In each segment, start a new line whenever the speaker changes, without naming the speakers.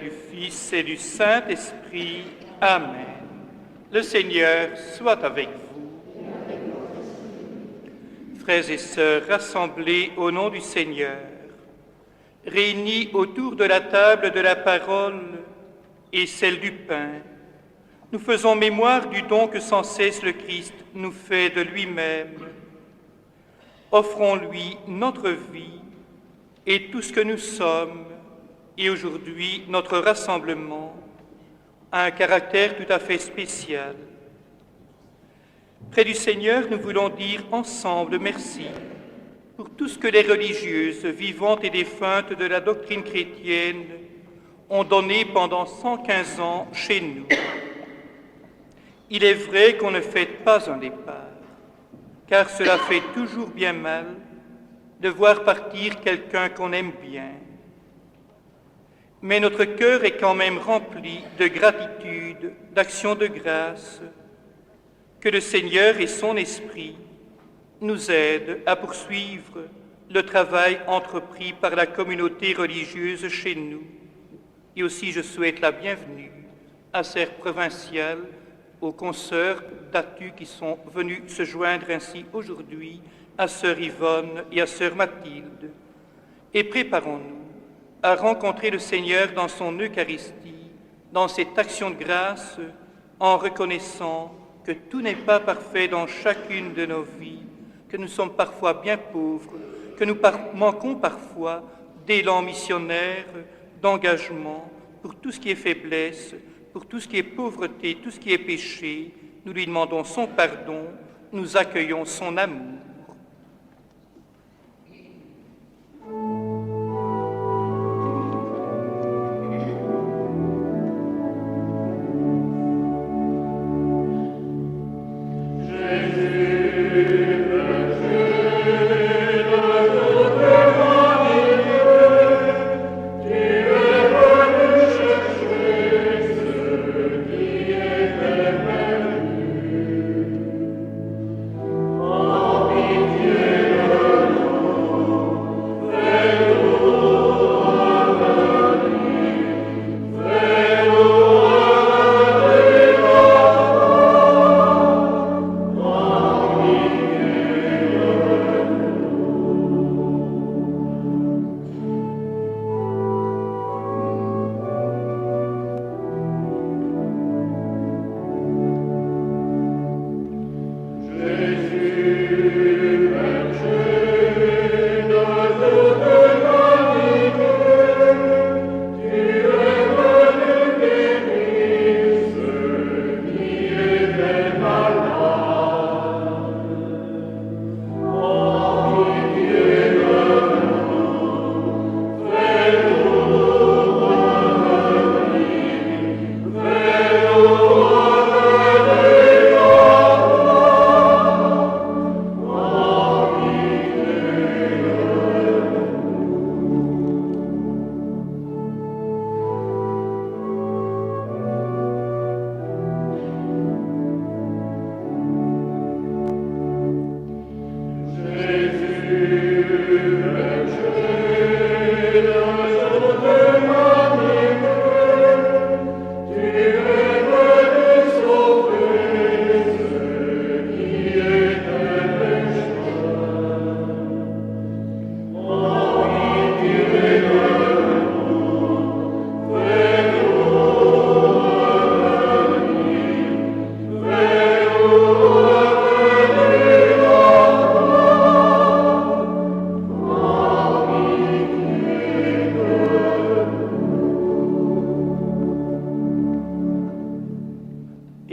du Fils et du Saint-Esprit. Amen. Le Seigneur soit avec vous. Frères et sœurs rassemblés au nom du Seigneur, réunis autour de la table de la parole et celle du pain, nous faisons mémoire du don que sans cesse le Christ nous fait de lui-même. Offrons-lui notre vie et tout ce que nous sommes, et aujourd'hui notre rassemblement a un caractère tout à fait spécial. Près du Seigneur, nous voulons dire ensemble merci pour tout ce que les religieuses, vivantes et défuntes de la doctrine chrétienne, ont donné pendant 115 ans chez nous. Il est vrai qu'on ne fête pas un départ, car cela fait toujours bien mal de voir partir quelqu'un qu'on aime bien. Mais notre cœur est quand même rempli de gratitude, d'action de grâce, que le Seigneur et son Esprit nous aident à poursuivre le travail entrepris par la communauté religieuse chez nous. Et aussi je souhaite la bienvenue à Sœur provinciale, aux consoeurs d'Atu qui sont venus se joindre ainsi aujourd'hui à Sœur Yvonne et à Sœur Mathilde. Et préparons-nous à rencontrer le Seigneur dans son Eucharistie, dans cette action de grâce, en reconnaissant que tout n'est pas parfait dans chacune de nos vies, que nous sommes parfois bien pauvres, que nous manquons parfois d'élan missionnaire, d'engagement pour tout ce qui est faiblesse, pour tout ce qui est pauvreté, tout ce qui est péché. Nous lui demandons son pardon, nous accueillons son amour.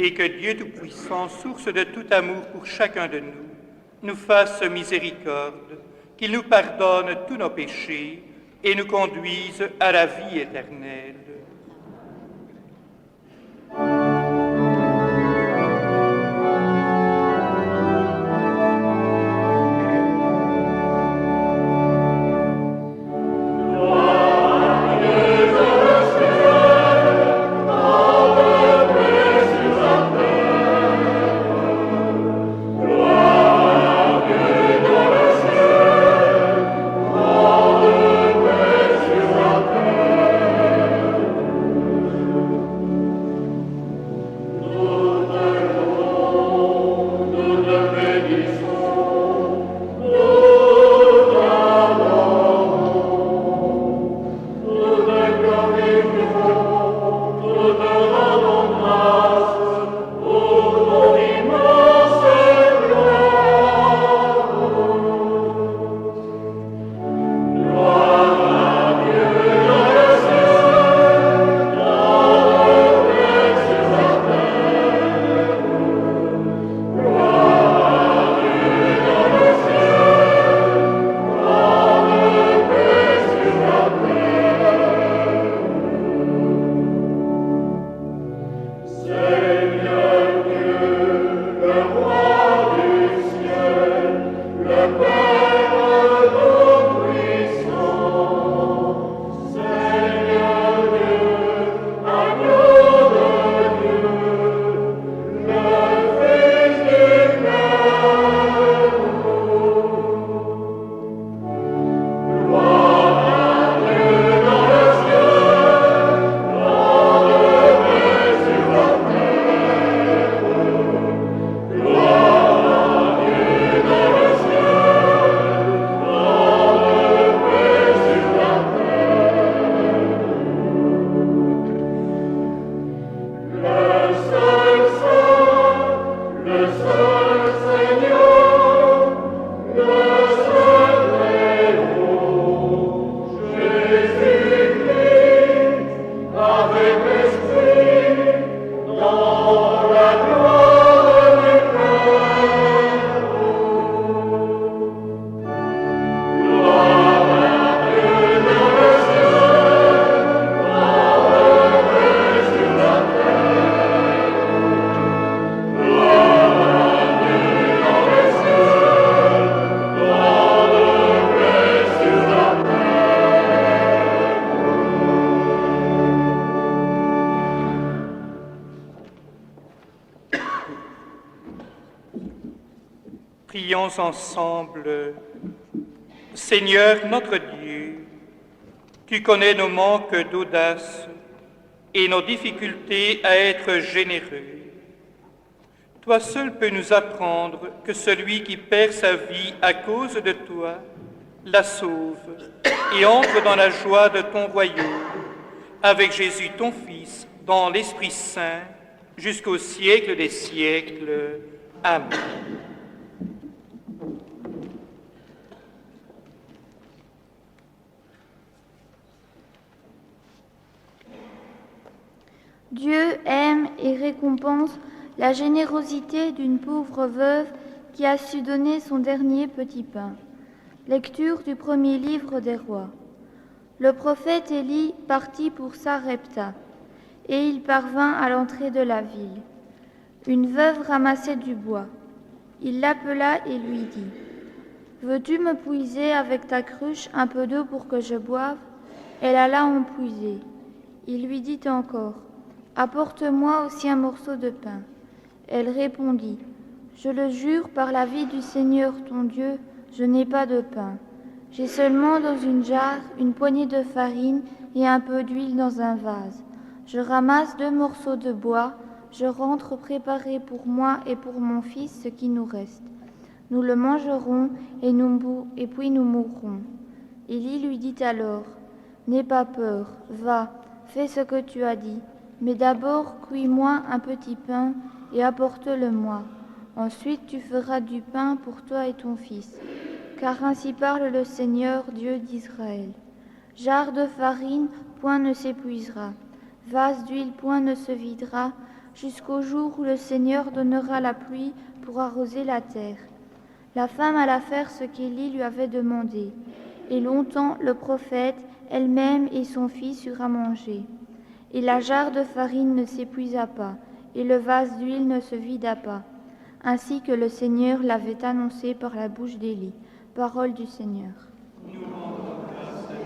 Et que Dieu Tout-Puissant, source de tout amour pour chacun de nous, nous fasse miséricorde, qu'il nous pardonne tous nos péchés et nous conduise à la vie éternelle. Prions ensemble. Seigneur notre Dieu, tu connais nos manques d'audace et nos difficultés à être généreux. Toi seul peux nous apprendre que celui qui perd sa vie à cause de toi la sauve et entre dans la joie de ton royaume, avec Jésus ton Fils, dans l'Esprit Saint, jusqu'au siècle des siècles. Amen.
Dieu aime et récompense la générosité d'une pauvre veuve qui a su donner son dernier petit pain. Lecture du premier livre des rois. Le prophète Élie partit pour Sarepta, et il parvint à l'entrée de la ville. Une veuve ramassait du bois. Il l'appela et lui dit : « Veux-tu me puiser avec ta cruche un peu d'eau pour que je boive ? » Elle alla en puiser. Il lui dit encore : « Apporte-moi aussi un morceau de pain. » Elle répondit : « Je le jure par la vie du Seigneur ton Dieu, je n'ai pas de pain. J'ai seulement dans une jarre une poignée de farine et un peu d'huile dans un vase. Je ramasse 2 morceaux de bois, je rentre préparer pour moi et pour mon fils ce qui nous reste. Nous le mangerons et puis nous mourrons. » Élie lui dit alors : « N'aie pas peur, va, fais ce que tu as dit, mais d'abord cuis-moi un petit pain et apporte-le-moi. Ensuite tu feras du pain pour toi et ton fils. Car ainsi parle le Seigneur, Dieu d'Israël. Jarre de farine, point ne s'épuisera. Vase d'huile, point ne se videra, jusqu'au jour où le Seigneur donnera la pluie pour arroser la terre. » La femme alla faire ce qu'Élie lui avait demandé. Et longtemps le prophète, elle-même et son fils eurent à manger. Et la jarre de farine ne s'épuisa pas, et le vase d'huile ne se vida pas, ainsi que le Seigneur l'avait annoncé par la bouche d'Élie. Parole du Seigneur.
Nous rendons grâce à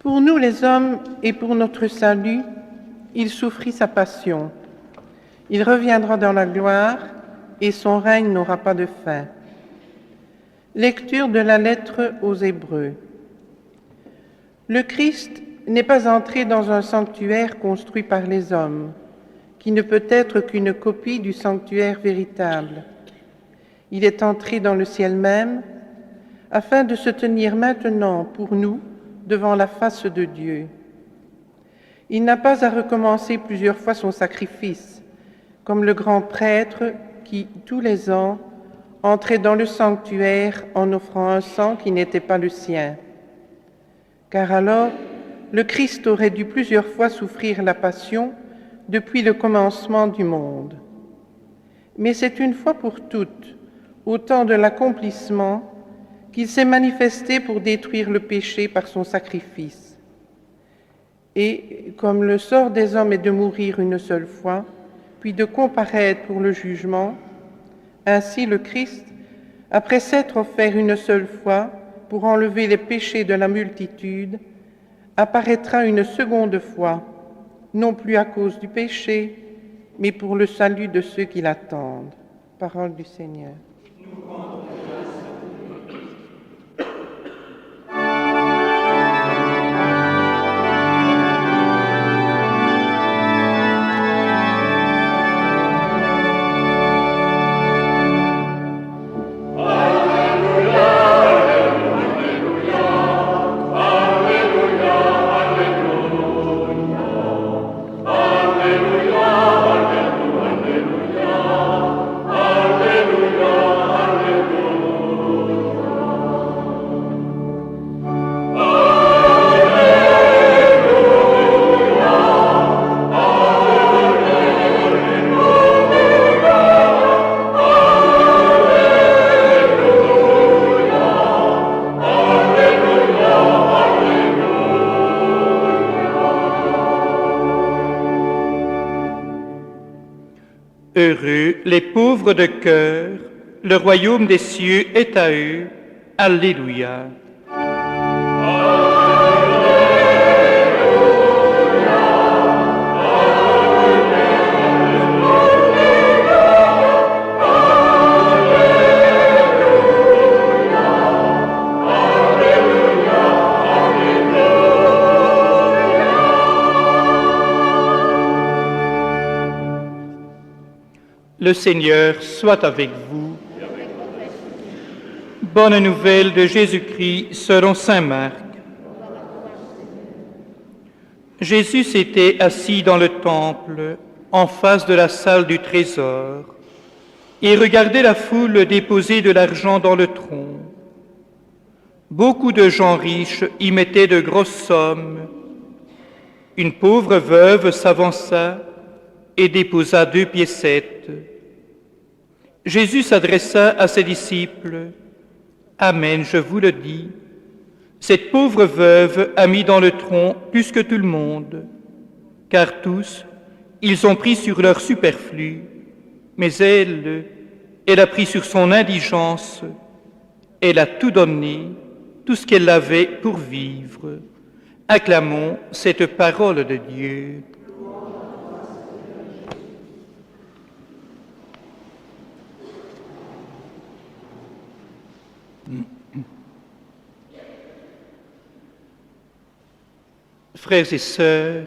Pour nous les hommes et pour notre salut, il souffrit sa passion. Il reviendra dans la gloire et son règne n'aura pas de fin. Lecture de la lettre aux Hébreux. Le Christ n'est pas entré dans un sanctuaire construit par les hommes, qui ne peut être qu'une copie du sanctuaire véritable. Il est entré dans le ciel même, afin de se tenir maintenant pour nous devant la face de Dieu. Il n'a pas à recommencer plusieurs fois son sacrifice, comme le grand prêtre qui, tous les ans, entrait dans le sanctuaire en offrant un sang qui n'était pas le sien. Car alors, le Christ aurait dû plusieurs fois souffrir la passion depuis le commencement du monde. Mais c'est une fois pour toutes, au temps de l'accomplissement, qu'il s'est manifesté pour détruire le péché par son sacrifice. Et comme le sort des hommes est de mourir une seule fois, puis de comparaître pour le jugement, ainsi le Christ, après s'être offert une seule fois pour enlever les péchés de la multitude, apparaîtra une seconde fois, non plus à cause du péché, mais pour le salut de ceux qui l'attendent. Parole du Seigneur.
Heureux les pauvres de cœur, le royaume des cieux est à eux. Alléluia. Le Seigneur soit avec vous. Bonne nouvelle de Jésus-Christ selon saint Marc. Jésus s'était assis dans le temple, en face de la salle du trésor, et regardait la foule déposer de l'argent dans le tronc. Beaucoup de gens riches y mettaient de grosses sommes. Une pauvre veuve s'avança et déposa 2 piécettes. Jésus s'adressa à ses disciples. « Amen, je vous le dis, cette pauvre veuve a mis dans le tronc plus que tout le monde, car tous, ils ont pris sur leur superflu, mais elle a pris sur son indigence, elle a tout donné, tout ce qu'elle avait pour vivre. » Acclamons cette parole de Dieu. Frères et sœurs,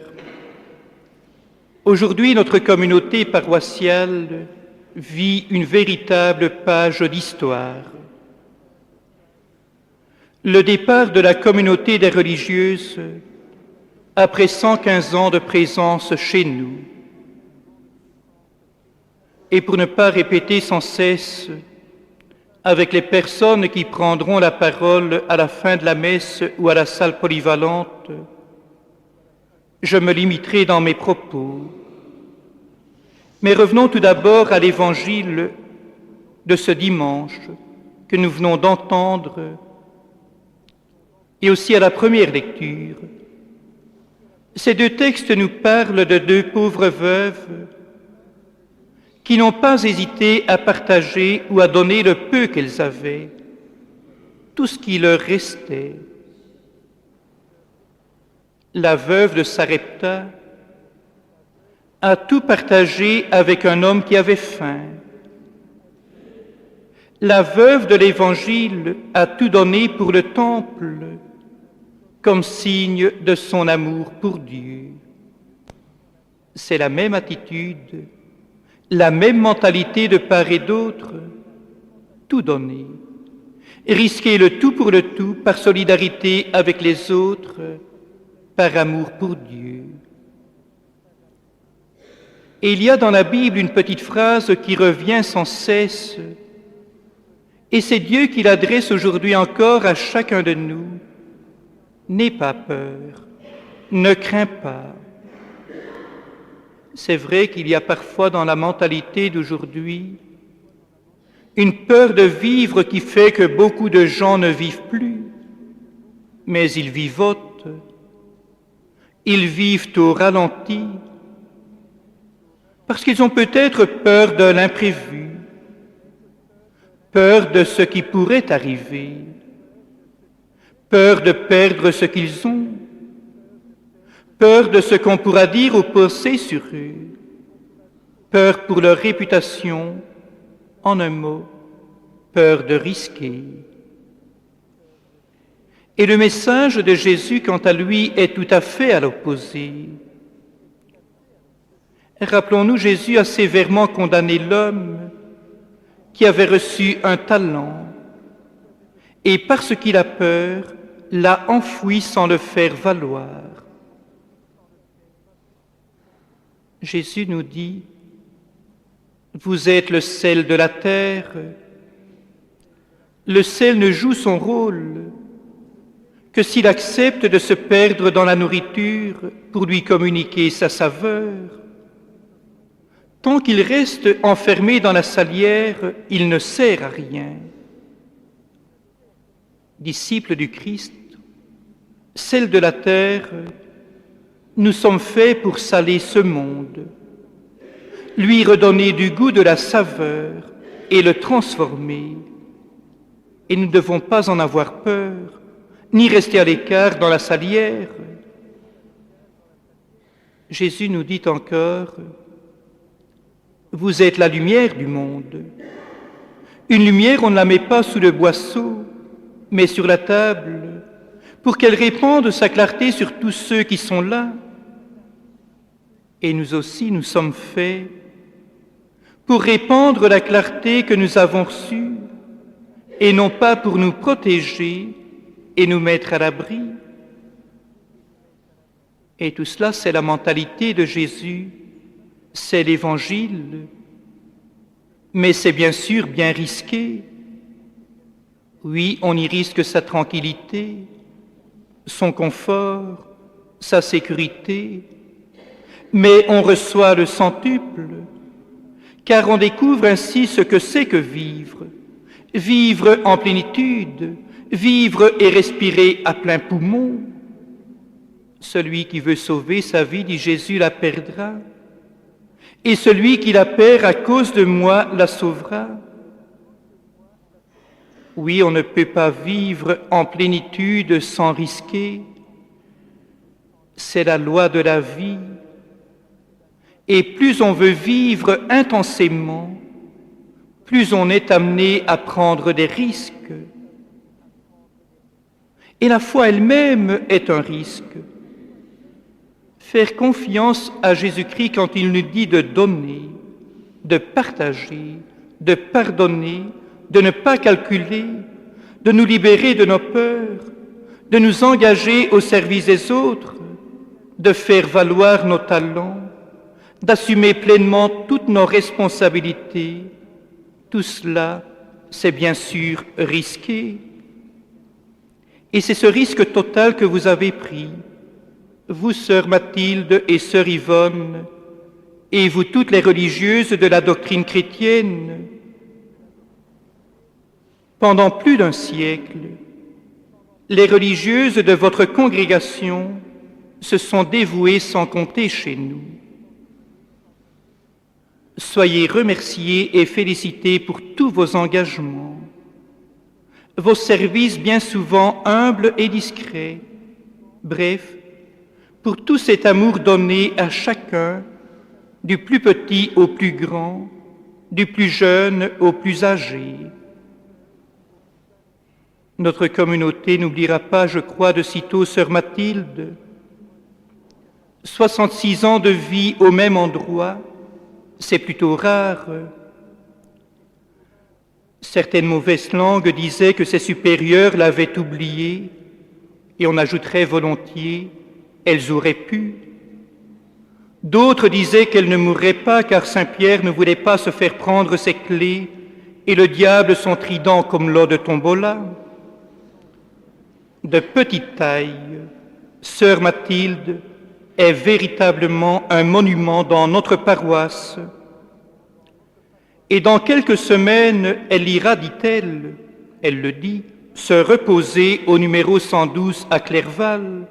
aujourd'hui notre communauté paroissiale vit une véritable page d'histoire. Le départ de la communauté des religieuses après 115 ans de présence chez nous. Et pour ne pas répéter sans cesse avec les personnes qui prendront la parole à la fin de la messe ou à la salle polyvalente, je me limiterai dans mes propos. Mais revenons tout d'abord à l'évangile de ce dimanche que nous venons d'entendre et aussi à la première lecture. Ces 2 textes nous parlent de 2 pauvres veuves qui n'ont pas hésité à partager ou à donner le peu qu'elles avaient, tout ce qui leur restait. La veuve de Sarepta a tout partagé avec un homme qui avait faim. La veuve de l'Évangile a tout donné pour le temple, comme signe de son amour pour Dieu. C'est la même attitude, la même mentalité de part et d'autre, tout donner, risquer le tout pour le tout par solidarité avec les autres, par amour pour Dieu. Et il y a dans la Bible une petite phrase qui revient sans cesse, et c'est Dieu qui l'adresse aujourd'hui encore à chacun de nous. N'aie pas peur, ne crains pas. C'est vrai qu'il y a parfois dans la mentalité d'aujourd'hui une peur de vivre qui fait que beaucoup de gens ne vivent plus, mais ils vivotent, ils vivent au ralenti, parce qu'ils ont peut-être peur de l'imprévu, peur de ce qui pourrait arriver, peur de perdre ce qu'ils ont, peur de ce qu'on pourra dire ou penser sur eux, peur pour leur réputation, en un mot, peur de risquer. Et le message de Jésus, quant à lui, est tout à fait à l'opposé. Rappelons-nous, Jésus a sévèrement condamné l'homme qui avait reçu un talent et parce qu'il a peur, l'a enfoui sans le faire valoir. Jésus nous dit, « Vous êtes le sel de la terre. » Le sel ne joue son rôle que s'il accepte de se perdre dans la nourriture pour lui communiquer sa saveur. Tant qu'il reste enfermé dans la salière, il ne sert à rien. Disciples du Christ, sel de la terre, nous sommes faits pour saler ce monde, lui redonner du goût, de la saveur et le transformer. Et nous ne devons pas en avoir peur, ni rester à l'écart dans la salière. Jésus nous dit encore, « Vous êtes la lumière du monde. » Une lumière, on ne la met pas sous le boisseau, mais sur la table, pour qu'elle répande sa clarté sur tous ceux qui sont là. Et nous aussi, nous sommes faits pour répandre la clarté que nous avons reçue, et non pas pour nous protéger et nous mettre à l'abri. Et tout cela, c'est la mentalité de Jésus, c'est l'Évangile, mais c'est bien sûr bien risqué. Oui, on y risque sa tranquillité, son confort, sa sécurité, mais on reçoit le centuple, car on découvre ainsi ce que c'est que vivre, vivre en plénitude, vivre et respirer à plein poumon. Celui qui veut sauver sa vie, dit Jésus, la perdra, et celui qui la perd à cause de moi la sauvera. Oui, on ne peut pas vivre en plénitude sans risquer. C'est la loi de la vie. Et plus on veut vivre intensément, plus on est amené à prendre des risques. Et la foi elle-même est un risque. Faire confiance à Jésus-Christ quand il nous dit de donner, de partager, de pardonner, de ne pas calculer, de nous libérer de nos peurs, de nous engager au service des autres, de faire valoir nos talents, d'assumer pleinement toutes nos responsabilités. Tout cela, c'est bien sûr risqué. Et c'est ce risque total que vous avez pris, vous, sœur Mathilde et sœur Yvonne, et vous toutes les religieuses de la doctrine chrétienne. Pendant plus d'un siècle, les religieuses de votre congrégation se sont dévouées sans compter chez nous. Soyez remerciés et félicités pour tous vos engagements, vos services bien souvent humbles et discrets, bref, pour tout cet amour donné à chacun, du plus petit au plus grand, du plus jeune au plus âgé. Notre communauté n'oubliera pas, je crois, de sitôt sœur Mathilde, 66 ans de vie au même endroit, c'est plutôt rare. Certaines mauvaises langues disaient que ses supérieures l'avaient oubliée, et on ajouterait volontiers, elles auraient pu. D'autres disaient qu'elle ne mourrait pas car Saint-Pierre ne voulait pas se faire prendre ses clés et le diable son trident comme lors de Tombola. De petite taille, sœur Mathilde est véritablement un monument dans notre paroisse. Et dans quelques semaines, elle ira, dit-elle, elle le dit, se reposer au numéro 112 à Clerval.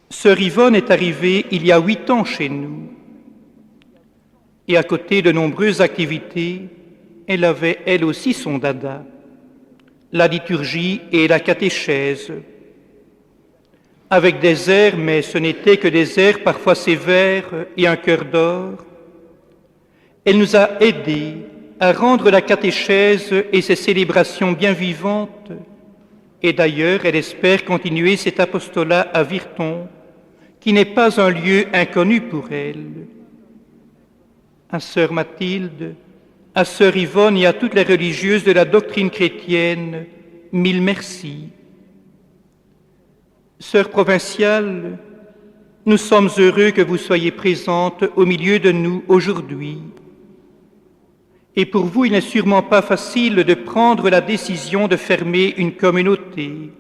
Sœur Yvonne est arrivée il y a 8 ans chez nous. Et à côté de nombreuses activités, elle avait elle aussi son dada, la liturgie et la catéchèse. Avec des airs, mais ce n'étaient que des airs parfois sévères et un cœur d'or, elle nous a aidés à rendre la catéchèse et ses célébrations bien vivantes, et d'ailleurs elle espère continuer cet apostolat à Virton, qui n'est pas un lieu inconnu pour elle. À sœur Mathilde, à sœur Yvonne et à toutes les religieuses de la doctrine chrétienne, mille merci. Sœur provinciale, nous sommes heureux que vous soyez présente au milieu de nous aujourd'hui. Et pour vous, il n'est sûrement pas facile de prendre la décision de fermer une communauté.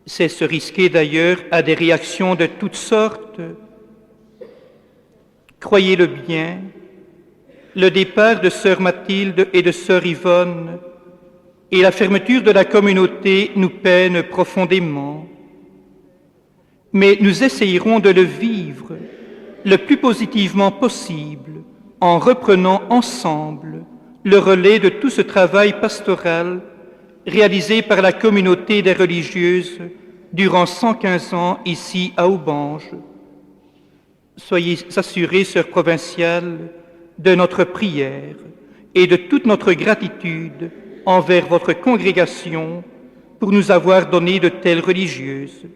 C'est se risquer d'ailleurs à des réactions de toutes sortes. Croyez-le bien, le départ de sœur Mathilde et de sœur Yvonne et la fermeture de la communauté nous peinent profondément. Mais nous essayerons de le vivre le plus positivement possible en reprenant ensemble le relais de tout ce travail pastoral réalisé par la communauté des religieuses durant 115 ans ici à Aubange. Soyez assurés, sœurs provinciales, de notre prière et de toute notre gratitude envers votre congrégation pour nous avoir donné de telles religieuses.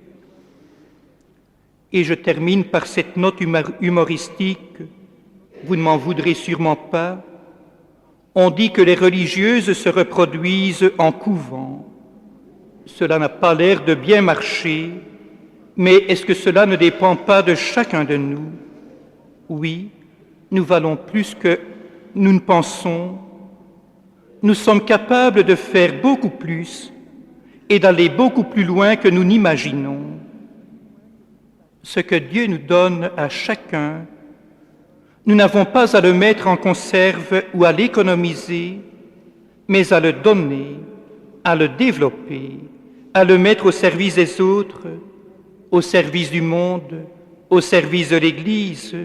Et je termine par cette note humoristique. Vous ne m'en voudrez sûrement pas. On dit que les religieuses se reproduisent en couvent. Cela n'a pas l'air de bien marcher, mais est-ce que cela ne dépend pas de chacun de nous? Oui, nous valons plus que nous ne pensons. Nous sommes capables de faire beaucoup plus et d'aller beaucoup plus loin que nous n'imaginons. Ce que Dieu nous donne à chacun, nous n'avons pas à le mettre en conserve ou à l'économiser, mais à le donner, à le développer, à le mettre au service des autres, au service du monde, au service de l'Église.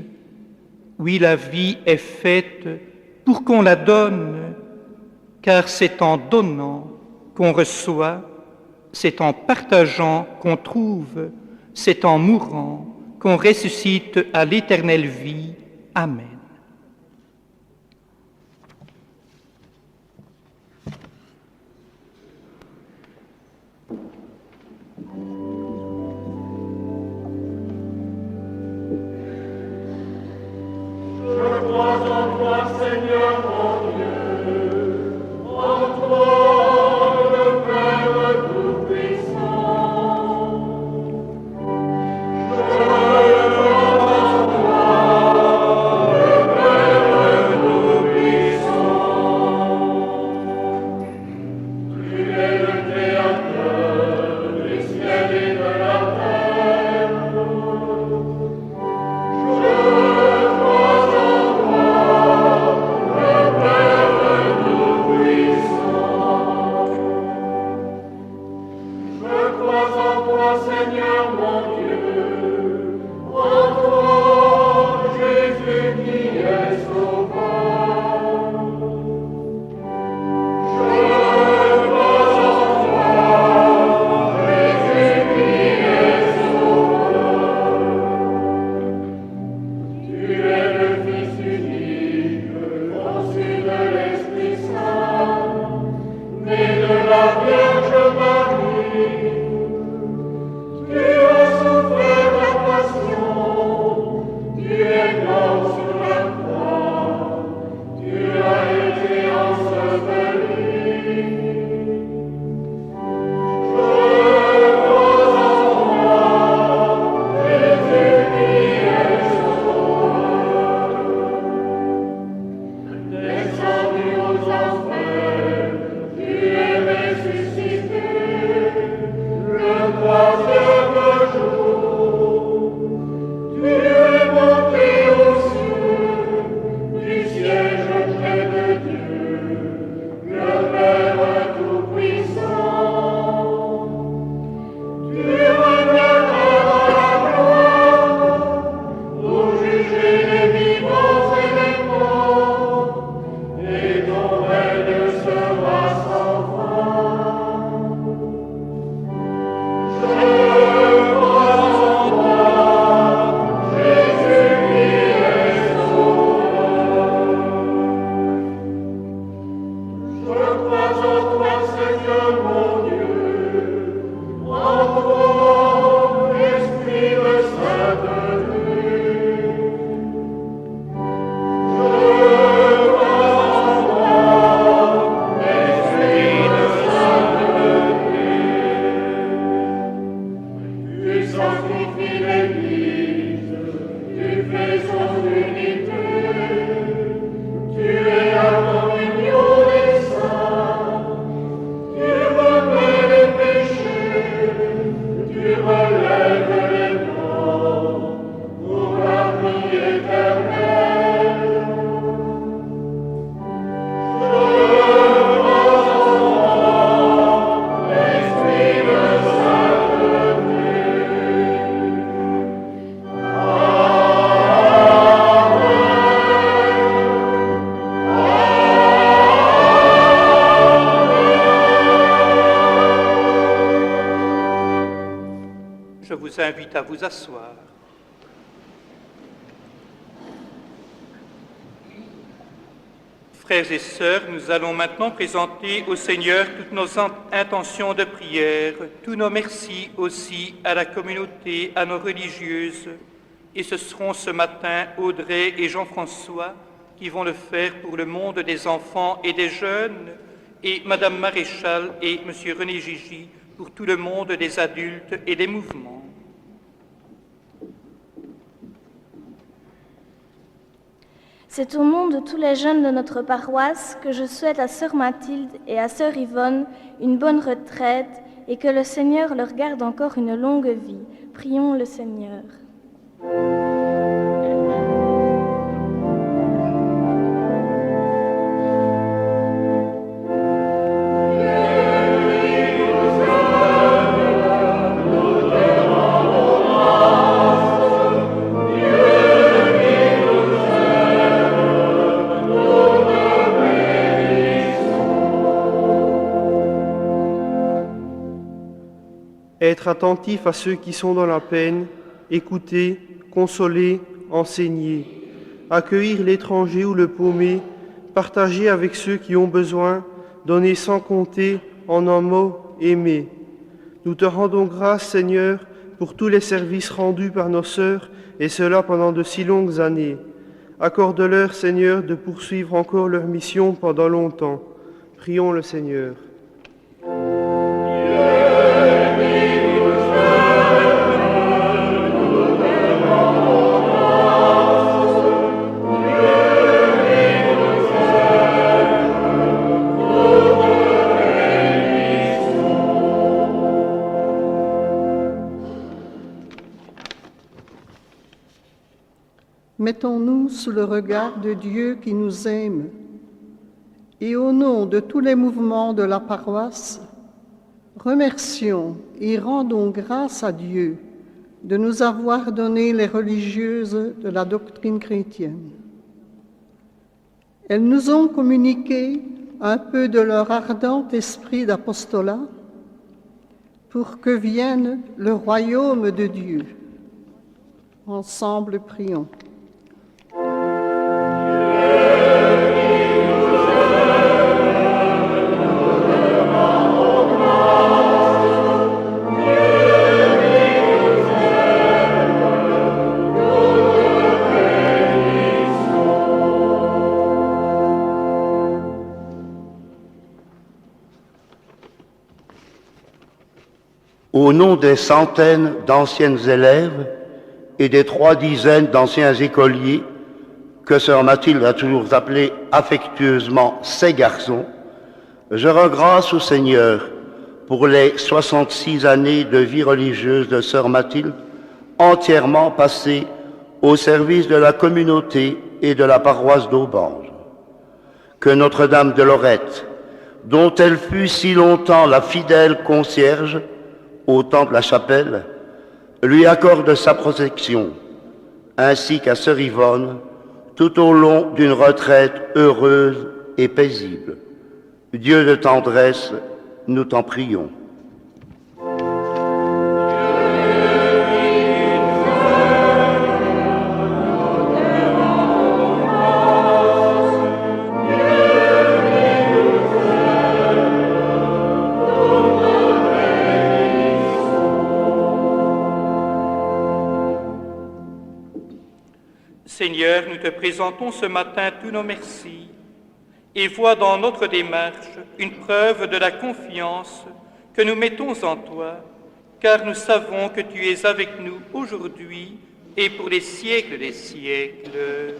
Oui, la vie est faite pour qu'on la donne, car c'est en donnant qu'on reçoit, c'est en partageant qu'on trouve, c'est en mourant qu'on ressuscite à l'éternelle vie. Amen.
Je crois en toi, Seigneur mon Dieu, en toi le Père Tout-Puissant. Père
vous invite à vous asseoir. Frères et sœurs, nous allons maintenant présenter au Seigneur toutes nos intentions de prière, tous nos merci aussi à la communauté, à nos religieuses. Et ce seront ce matin Audrey et Jean-François qui vont le faire pour le monde des enfants et des jeunes, et Madame Maréchal et Monsieur René Gigi pour tout le monde des adultes et des mouvements.
C'est au nom de tous les jeunes de notre paroisse que je souhaite à sœur Mathilde et à sœur Yvonne une bonne retraite et que le Seigneur leur garde encore une longue vie. Prions le Seigneur.
Être attentif à ceux qui sont dans la peine, écouter, consoler, enseigner, accueillir l'étranger ou le paumé, partager avec ceux qui ont besoin, donner sans compter, en un mot, aimer. Nous te rendons grâce, Seigneur, pour tous les services rendus par nos sœurs, et cela pendant de si longues années. Accorde-leur, Seigneur, de poursuivre encore leur mission pendant longtemps. Prions le Seigneur.
Mettons-nous sous le regard de Dieu qui nous aime et au nom de tous les mouvements de la paroisse, remercions et rendons grâce à Dieu de nous avoir donné les religieuses de la doctrine chrétienne. Elles nous ont communiqué un peu de leur ardent esprit d'apostolat pour que vienne le royaume de Dieu. Ensemble, prions.
au nom des centaines d'anciennes élèves et des 3 dizaines d'anciens écoliers que sœur Mathilde a toujours appelés affectueusement ses garçons, je rends grâce au Seigneur pour les 66 années de vie religieuse de sœur Mathilde, entièrement passées au service de la communauté et de la paroisse d'Aubange. Que Notre-Dame de Lorette, dont elle fut si longtemps la fidèle concierge au Temple-la-Chapelle, lui accorde sa protection, ainsi qu'à sœur Yvonne, tout au long d'une retraite heureuse et paisible. Dieu de tendresse, nous t'en prions.
Seigneur, nous te présentons ce matin tous nos merci et vois dans notre démarche une preuve de la confiance que nous mettons en toi, car nous savons que tu es avec nous aujourd'hui et pour les siècles des siècles.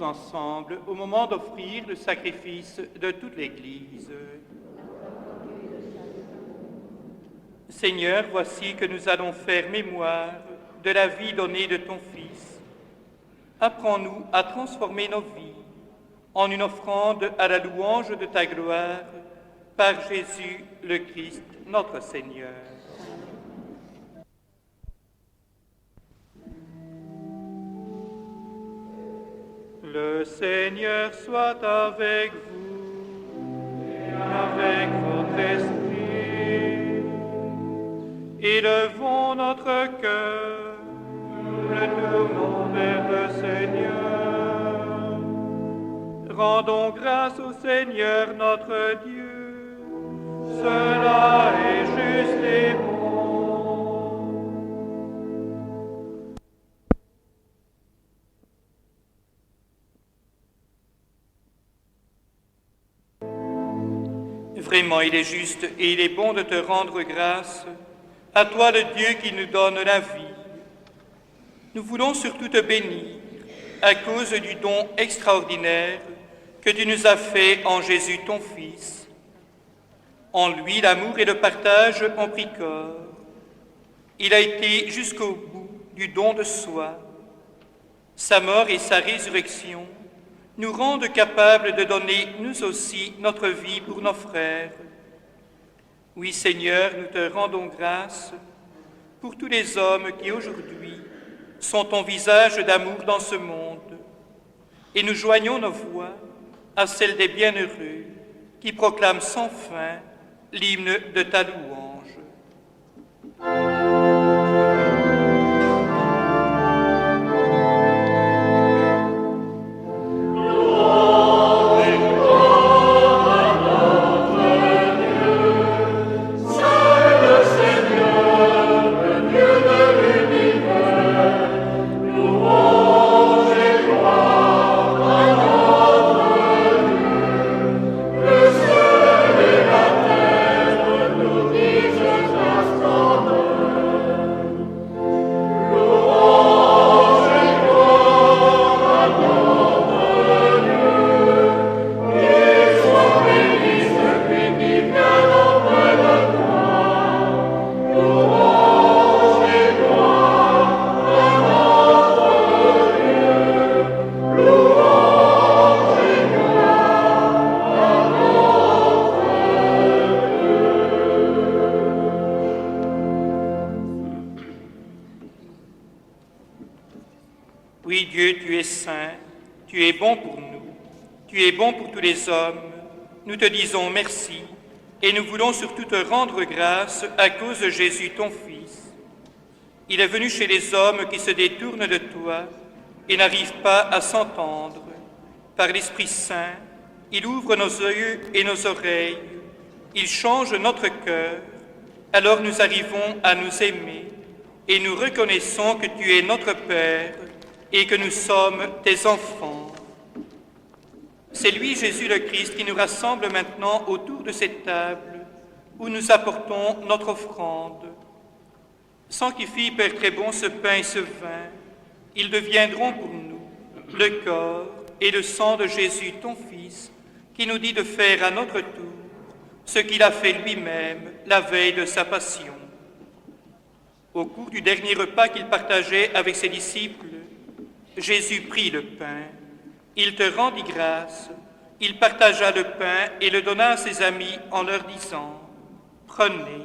Ensemble au moment d'offrir le sacrifice de toute l'Église. Seigneur, voici que nous allons faire mémoire de la vie donnée de ton Fils. Apprends-nous à transformer nos vies en une offrande à la louange de ta gloire par Jésus le Christ, notre Seigneur. Le Seigneur soit avec vous et avec votre esprit. Élevons notre cœur nous tournons vers le Seigneur. Rendons grâce au Seigneur notre Dieu. Cela est juste et bon. Vraiment, il est juste et il est bon de te rendre grâce, à toi le Dieu qui nous donne la vie. Nous voulons surtout te bénir à cause du don extraordinaire que tu nous as fait en Jésus ton Fils. En lui, l'amour et le partage ont pris corps. Il a été jusqu'au bout du don de soi. Sa mort et sa résurrection nous rendent capables de donner nous aussi notre vie pour nos frères. Oui, Seigneur, nous te rendons grâce pour tous les hommes qui aujourd'hui sont ton visage d'amour dans ce monde, et nous joignons nos voix à celles des bienheureux qui proclament sans fin l'hymne de ta louange. Oui, Dieu, tu es saint, tu es bon pour nous, tu es bon pour tous les hommes. Nous te disons merci et nous voulons surtout te rendre grâce à cause de Jésus, ton Fils. Il est venu chez les hommes qui se détournent de toi et n'arrivent pas à s'entendre. Par l'Esprit Saint, il ouvre nos yeux et nos oreilles, il change notre cœur, alors nous arrivons à nous aimer et nous reconnaissons que tu es notre Père et que nous sommes tes enfants. C'est lui, Jésus le Christ, qui nous rassemble maintenant autour de cette table où nous apportons notre offrande. Sanctifie, Père très bon, ce pain et ce vin. Ils deviendront pour nous le corps et le sang de Jésus, ton Fils, qui nous dit de faire à notre tour ce qu'il a fait lui-même la veille de sa passion. Au cours du dernier repas qu'il partageait avec ses disciples, Jésus prit le pain, il te rendit grâce, il partagea le pain et le donna à ses amis en leur disant « Prenez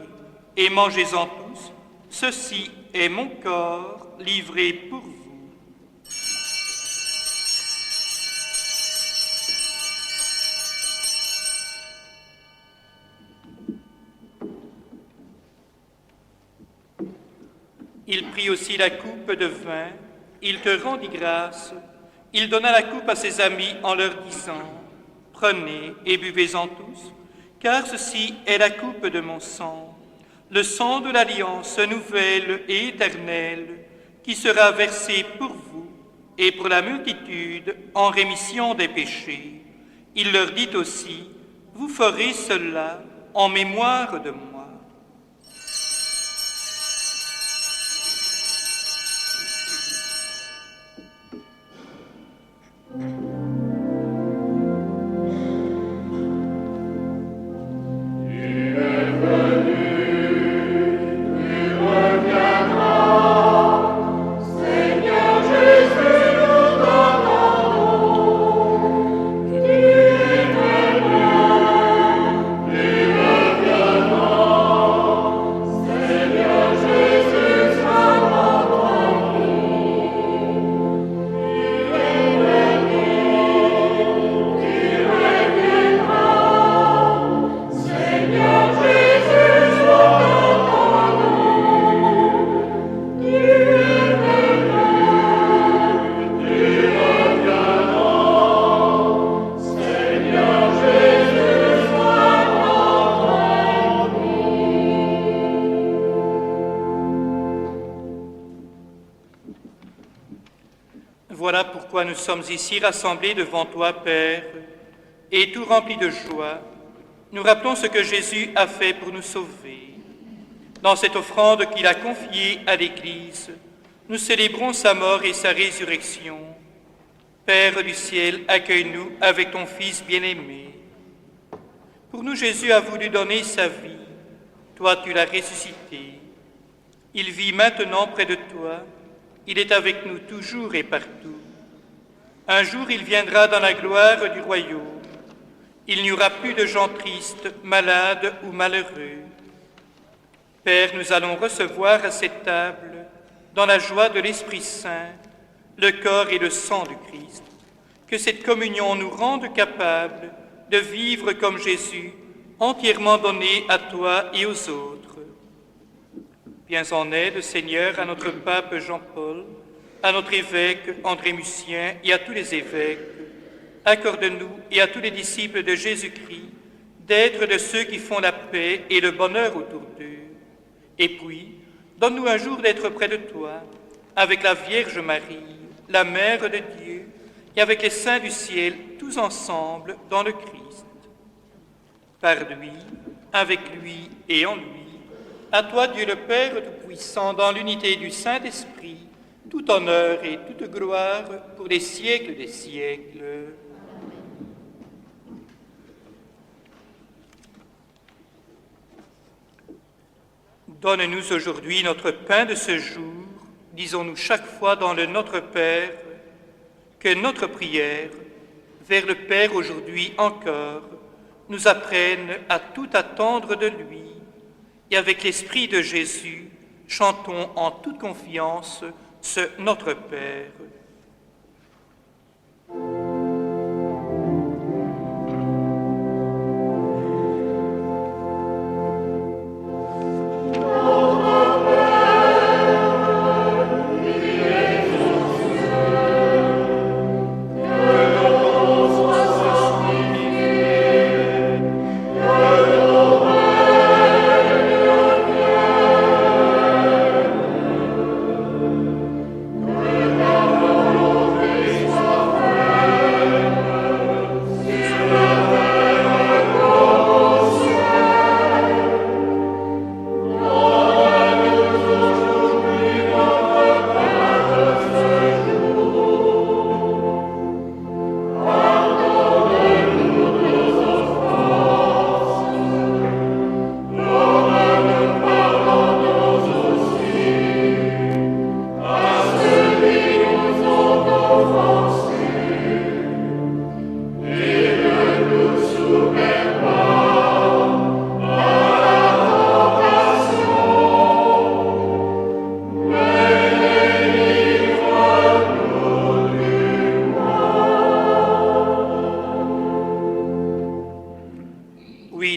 et mangez-en tous, ceci est mon corps livré pour vous. » Il prit aussi la coupe de vin, il te rendit grâce, il donna la coupe à ses amis en leur disant « Prenez et buvez-en tous, car ceci est la coupe de mon sang, le sang de l'alliance nouvelle et éternelle, qui sera versé pour vous et pour la multitude en rémission des péchés. » Il leur dit aussi « Vous ferez cela en mémoire de moi. »
Oh
nous sommes ici rassemblés devant toi, Père, et tout remplis de joie, nous rappelons ce que Jésus a fait pour nous sauver. Dans cette offrande qu'il a confiée à l'Église, nous célébrons sa mort et sa résurrection. Père du ciel, accueille-nous avec ton Fils bien-aimé. Pour nous, Jésus a voulu donner sa vie. Toi, tu l'as ressuscité. Il vit maintenant près de toi. Il est avec nous toujours et partout. Un jour, il viendra dans la gloire du royaume. Il n'y aura plus de gens tristes, malades ou malheureux. Père, nous allons recevoir à cette table, dans la joie de l'Esprit Saint, le corps et le sang du Christ. Que cette communion nous rende capables de vivre comme Jésus, entièrement donné à toi et aux autres. Viens en aide, Seigneur, à notre pape Jean-Paul, à notre évêque André Mussien et à tous les évêques. Accorde-nous et à tous les disciples de Jésus-Christ d'être de ceux qui font la paix et le bonheur autour d'eux. Et puis, donne-nous un jour d'être près de toi, avec la Vierge Marie, la Mère de Dieu, et avec les saints du ciel, tous ensemble dans le Christ. Par lui, avec lui et en lui, à toi, Dieu le Père Tout-Puissant, dans l'unité du Saint-Esprit, tout honneur et toute gloire pour les siècles des siècles. Donne-nous aujourd'hui notre pain de ce jour, disons-nous chaque fois dans le Notre Père, que notre prière vers le Père aujourd'hui encore nous apprenne à tout attendre de lui, et avec l'Esprit de Jésus, chantons en toute confiance ce Notre Père.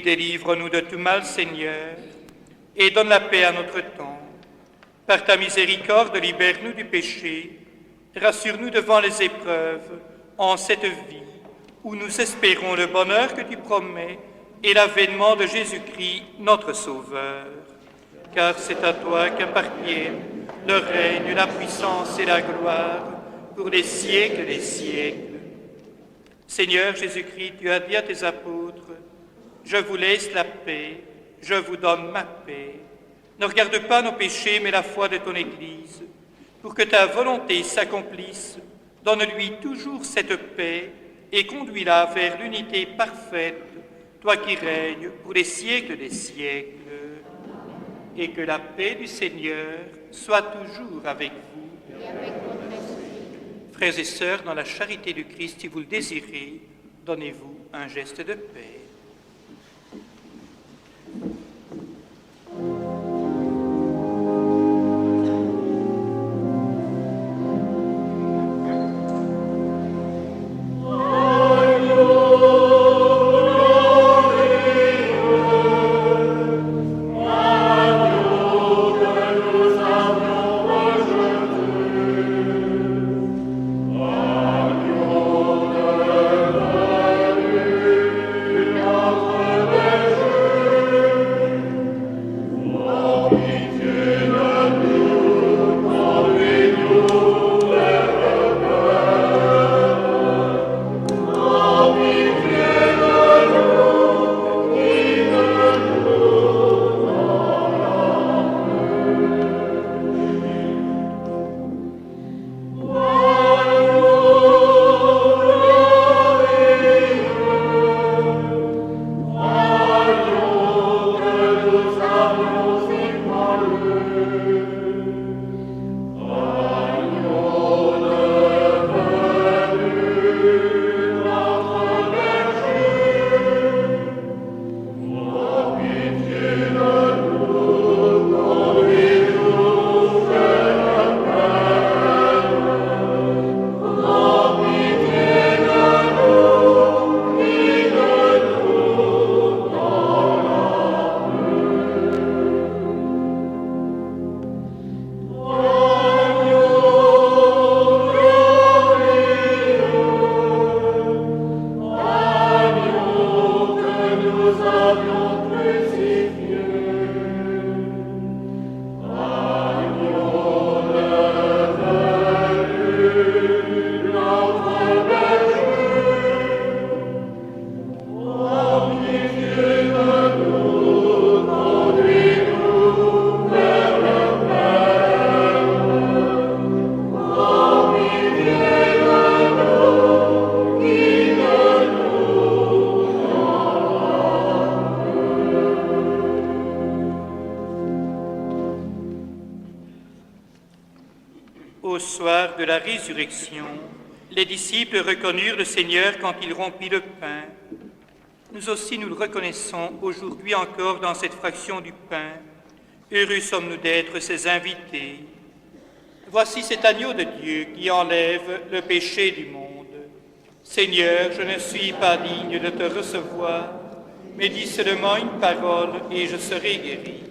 Délivre-nous de tout mal, Seigneur, et donne la paix à notre temps. Par ta miséricorde, libère-nous du péché, rassure-nous devant les épreuves, en cette vie où nous espérons le bonheur que tu promets et l'avènement de Jésus-Christ, notre Sauveur. Car c'est à toi qu'appartiennent le règne, la puissance et la gloire pour les siècles des siècles. Seigneur Jésus-Christ, tu as dit à tes apôtres, je vous laisse la paix, je vous donne ma paix. Ne regarde pas nos péchés, mais la foi de ton Église. Pour que ta volonté s'accomplisse, donne-lui toujours cette paix et conduis-la vers l'unité parfaite, toi qui règnes pour les siècles des siècles. Et que la paix du Seigneur soit toujours avec vous.
Et avec votre esprit.
Frères et sœurs, dans la charité du Christ, si vous le désirez, donnez-vous un geste de paix.
Amen.
Au soir de la résurrection, les disciples reconnurent le Seigneur quand il rompit le pain. Nous aussi, nous le reconnaissons aujourd'hui encore dans cette fraction du pain. Heureux sommes-nous d'être ses invités. Voici cet agneau de Dieu qui enlève le péché du monde. Seigneur, je ne suis pas digne de te recevoir, mais dis seulement une parole et je serai guéri.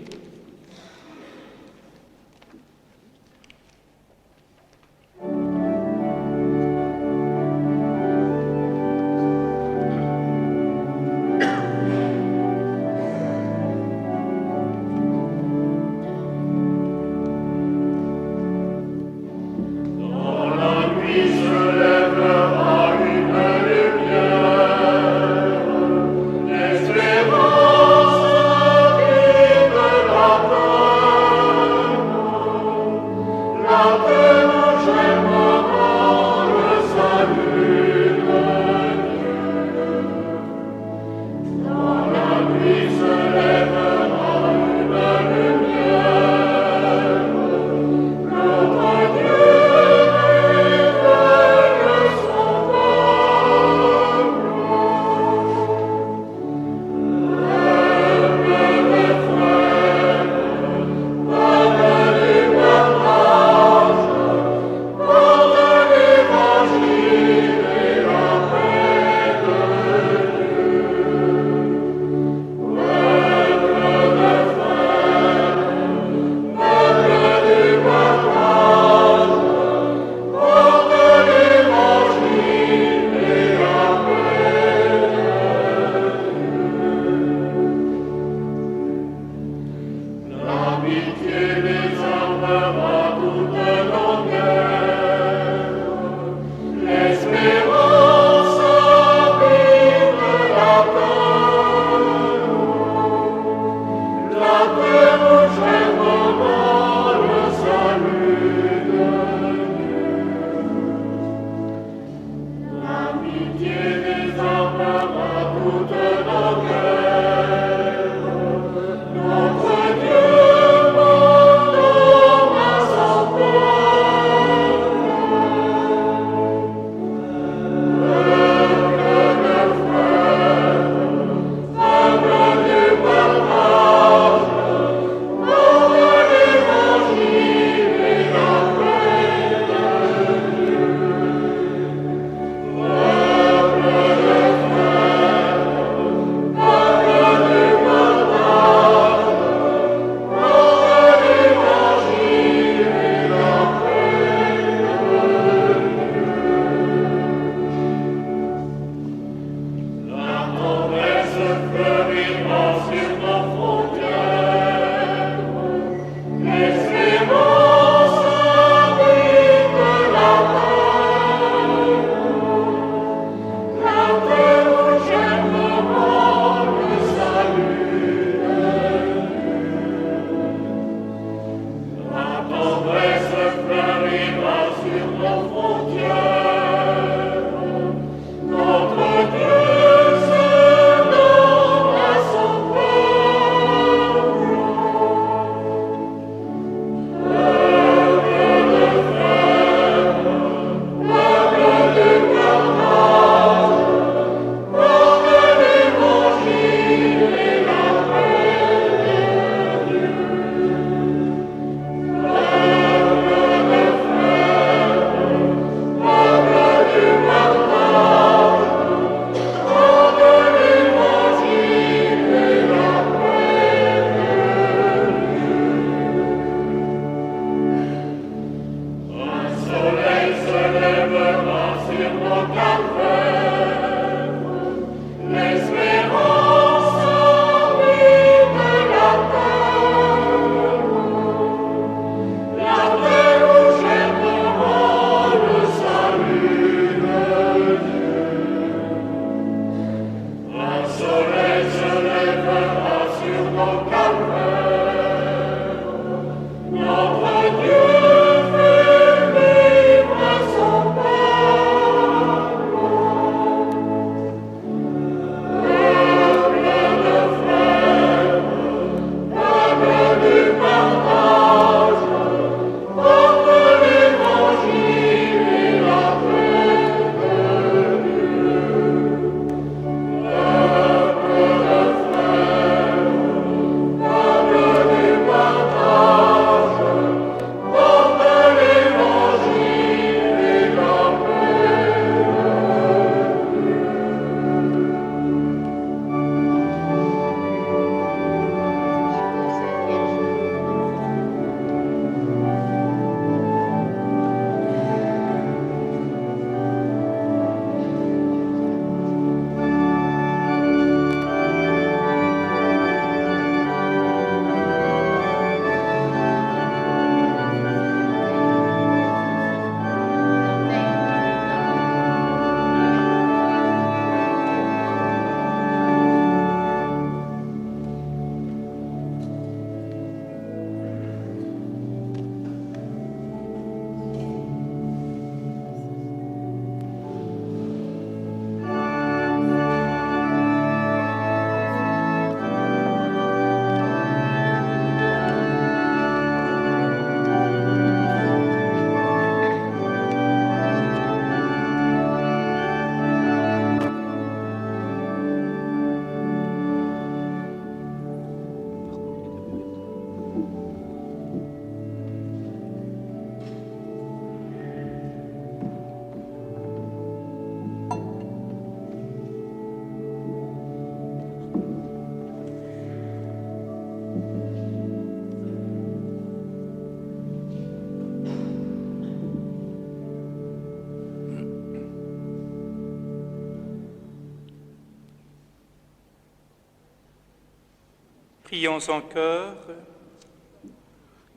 Prions encore.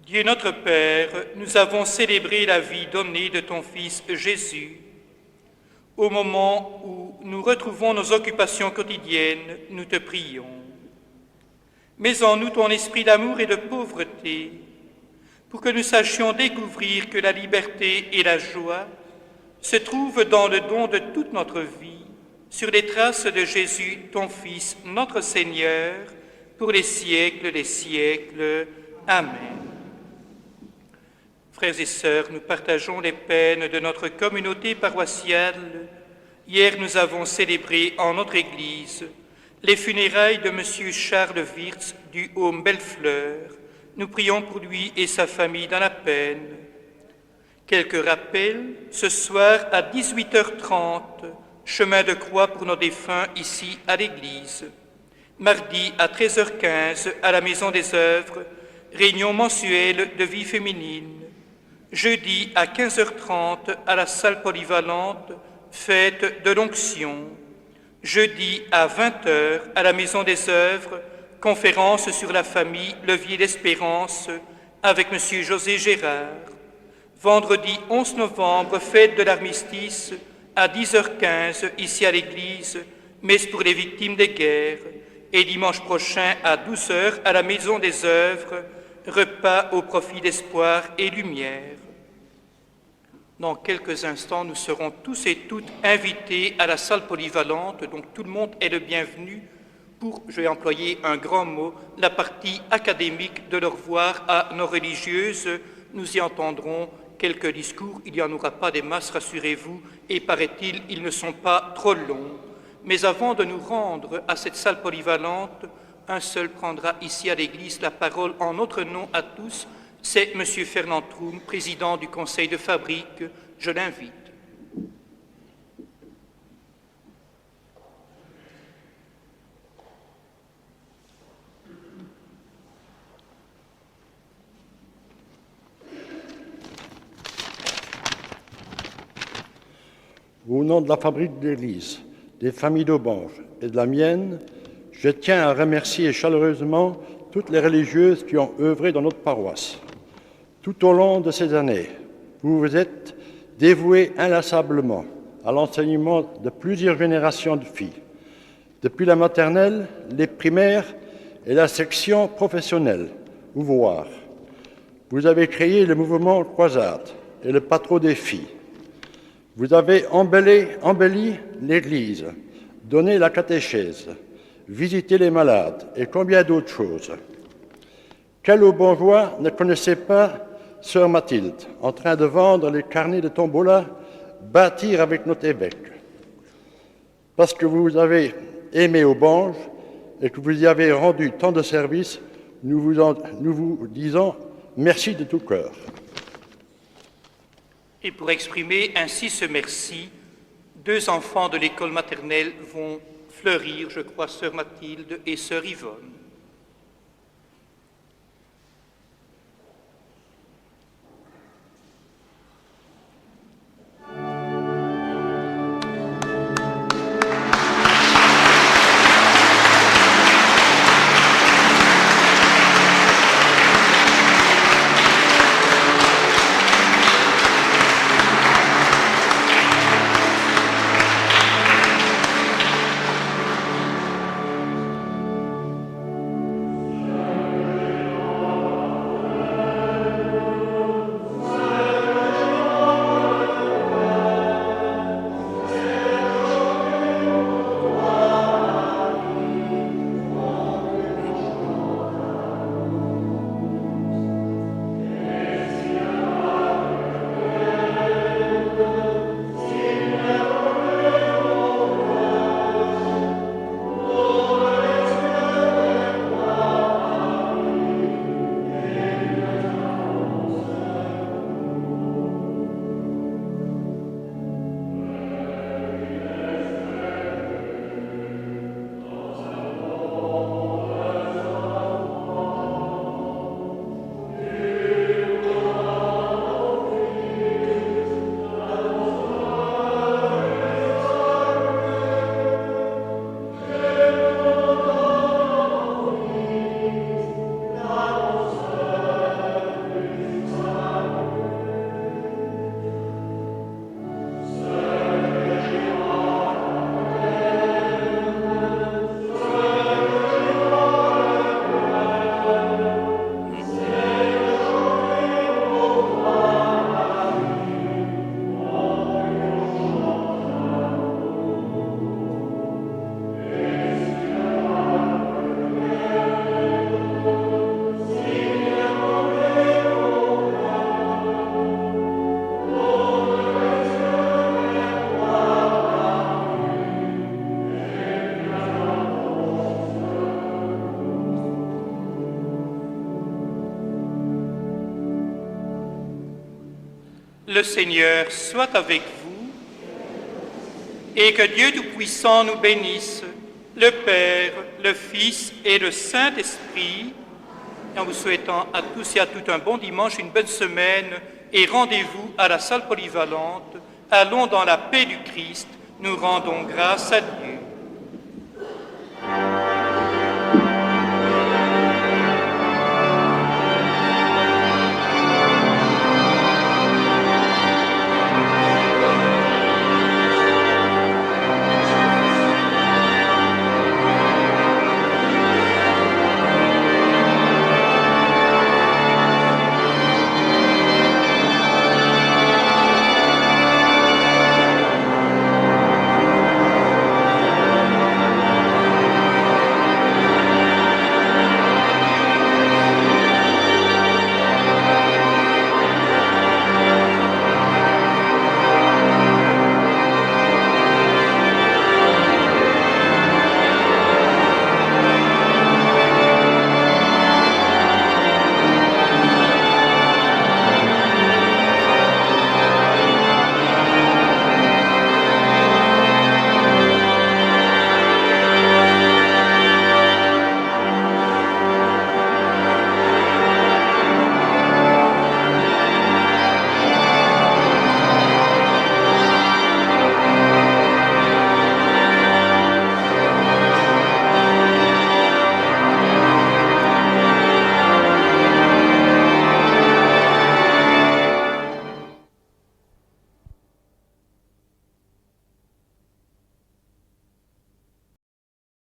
Dieu notre Père, nous avons célébré la vie donnée de ton Fils Jésus. Au moment où nous retrouvons nos occupations quotidiennes, nous te prions. Mets en nous ton esprit d'amour et de pauvreté, pour que nous sachions découvrir que la liberté et la joie se trouvent dans le don de toute notre vie, sur les traces de Jésus, ton Fils, notre Seigneur, pour les siècles des siècles. Amen. Frères et sœurs, nous partageons les peines de notre communauté paroissiale. Hier, nous avons célébré en notre Église les funérailles de M. Charles Wirtz du Home Bellefleur. Nous prions pour lui et sa famille dans la peine. Quelques rappels, ce soir à 18h30, chemin de croix pour nos défunts ici à l'église. Mardi à 13h15 à la Maison des Œuvres, réunion mensuelle de vie féminine. Jeudi à 15h30 à la salle polyvalente, fête de l'onction. Jeudi à 20h à la Maison des Œuvres, conférence sur la famille Levier d'Espérance avec M. José Gérard. Vendredi 11 novembre, fête de l'armistice à 10h15 ici à l'église, messe pour les victimes des guerres. Et dimanche prochain à 12h à la Maison des Œuvres, repas au profit d'espoir et lumière. Dans quelques instants, nous serons tous et toutes invités à la salle polyvalente, donc tout le monde est le bienvenu pour, je vais employer un grand mot, la partie académique de leur voir à nos religieuses. Nous y entendrons quelques discours, il n'y en aura pas des masses, rassurez-vous, et paraît-il, ils ne sont pas trop longs. Mais avant de nous rendre à cette salle polyvalente, un seul prendra ici à l'Église la parole en notre nom à tous, c'est M. Fernand Troum, président du conseil de fabrique. Je l'invite.
Au nom de la fabrique de l'Église, des familles d'Aubange et de la mienne, je tiens à remercier chaleureusement toutes les religieuses qui ont œuvré dans notre paroisse. Tout au long de ces années, vous vous êtes dévoués inlassablement à l'enseignement de plusieurs générations de filles, depuis la maternelle, les primaires et la section professionnelle, ouvroir. Vous avez créé le mouvement Croisade et le Patro des filles. Vous avez embelli l'Église, donné la catéchèse, visité les malades et combien d'autres choses. Quel Aubangeois ne connaissait pas Sœur Mathilde, en train de vendre les carnets de tombola, bâtir avec notre évêque? Parce que vous avez aimé Aubange et que vous y avez rendu tant de services, nous vous disons merci de tout cœur.
Et pour exprimer ainsi ce merci, 2 enfants de l'école maternelle vont fleurir, je crois, Sœur Mathilde et Sœur Yvonne. Le Seigneur soit avec vous et que Dieu Tout-Puissant nous bénisse, le Père, le Fils et le Saint-Esprit. En vous souhaitant à tous et à toutes un bon dimanche, une bonne semaine et rendez-vous à la salle polyvalente. Allons dans la paix du Christ, nous rendons grâce à Dieu.